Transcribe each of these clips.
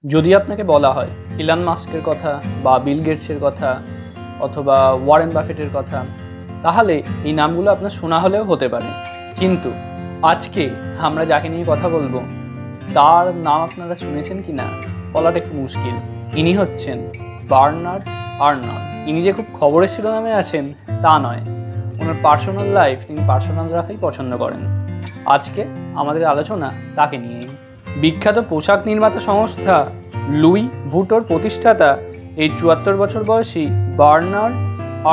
যদি আপনাকে বলা হয় ইলন মাস্কের কথা বা বিল গেটসের কথা অথবা ওয়ারেন বাফেটের কথা, তাহলে এই নামগুলো আপনার শোনা হলেও হতে পারে। কিন্তু আজকে আমরা যাকে নিয়ে কথা বলবো তার নাম আপনারা শুনেছেন কি না বলাটা একটু মুশকিল। ইনি হচ্ছেন বার্নার্ড আর্নল্ড। ইনি যে খুব খবরের শিরোনামে আছেন তা নয়, ওনার পার্সোনাল লাইফ তিনি পার্সোনাল রাখাই পছন্দ করেন। আজকে আমাদের আলোচনা তাকে নিয়েই। বিখ্যাত পোশাক নির্মাতা সংস্থা লুই ভুটোর প্রতিষ্ঠাতা এই ৭৪ বছর বয়সী বার্নার্ড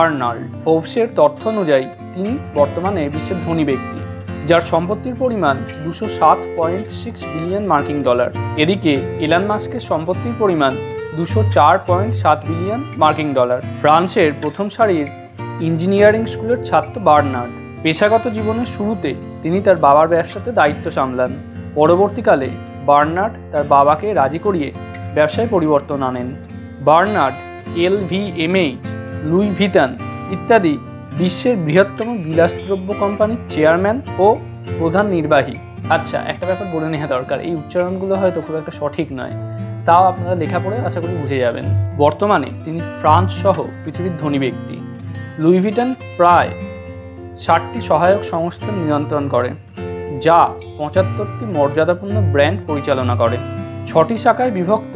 আর্নল্ড। ফোর্বসের তথ্য অনুযায়ী তিনি বর্তমানে বিশ্বের ধনী ব্যক্তি, যার সম্পত্তির পরিমাণ 207.6 বিলিয়ন মার্কিন ডলার। এদিকে ইলন মাস্কের সম্পত্তির পরিমাণ 204.7 বিলিয়ন মার্কিন ডলার। ফ্রান্সের প্রথম সারির ইঞ্জিনিয়ারিং স্কুলের ছাত্র বার্নার্ড। পেশাগত জীবনের শুরুতে তিনি তার বাবার ব্যবসাতে দায়িত্ব সামলান। পরবর্তীকালে বার্নার্ড তার বাবাকে রাজি করিয়ে ব্যবসায় পরিবর্তন আনেন। বার্নার্ড LVMH, লুই ভিতন ইত্যাদি বিশ্বের বৃহত্তম বিলাসদ্রব্য কোম্পানির চেয়ারম্যান ও প্রধান নির্বাহী। আচ্ছা, একটা ব্যাপার বলে নেওয়া দরকার, এই উচ্চারণগুলো হয়তো খুব একটা সঠিক নয়, তাও আপনারা লেখা পড়ে আশা করি বুঝে যাবেন। বর্তমানে তিনি ফ্রান্স সহ পৃথিবীর ধনী ব্যক্তি। লুই ভিতন প্রায় 60টি সহায়ক সংস্থা নিয়ন্ত্রণ করে, যা 75টি মর্যাদাপূর্ণ ব্র্যান্ড পরিচালনা করে। 6টি শাখায় বিভক্ত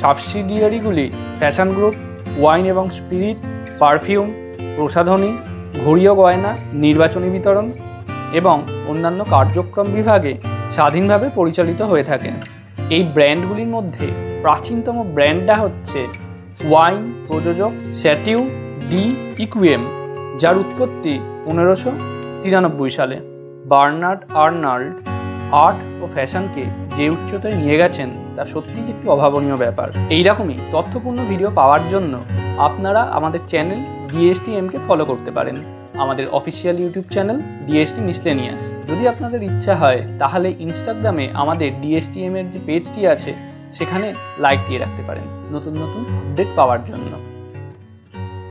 সাবসিডিয়ারিগুলি ফ্যাশন গ্রুপ, ওয়াইন এবং স্পিরিট, পারফিউম, প্রসাধনী, ঘড়ি ও গয়না, নির্বাচনী বিতরণ এবং অন্যান্য কার্যক্রম বিভাগে স্বাধীনভাবে পরিচালিত হয়ে থাকে। এই ব্র্যান্ডগুলির মধ্যে প্রাচীনতম ব্র্যান্ডটা হচ্ছে ওয়াইন প্রযোজক স্যাটিউ ডি ইকুয়েম, যার উৎপত্তি 1593 সালে। বার্নার্ড আর্নল্ড আর্ট ও ফ্যাশনকে যে উচ্চতায় নিয়ে গেছেন তা সত্যিই একটি অভাবনীয় ব্যাপার। এইরকমই তথ্যপূর্ণ ভিডিও পাওয়ার জন্য আপনারা আমাদের চ্যানেল DSTMকে ফলো করতে পারেন, আমাদের official YouTube channel DST miscellaneous. যদি আপনাদের ইচ্ছা হয় তাহলে ইনস্টাগ্রামে আমাদের DSTM এর যে পেজটি আছে সেখানে লাইক দিয়ে রাখতে পারেন নতুন নতুন আপডেট পাওয়ার জন্য।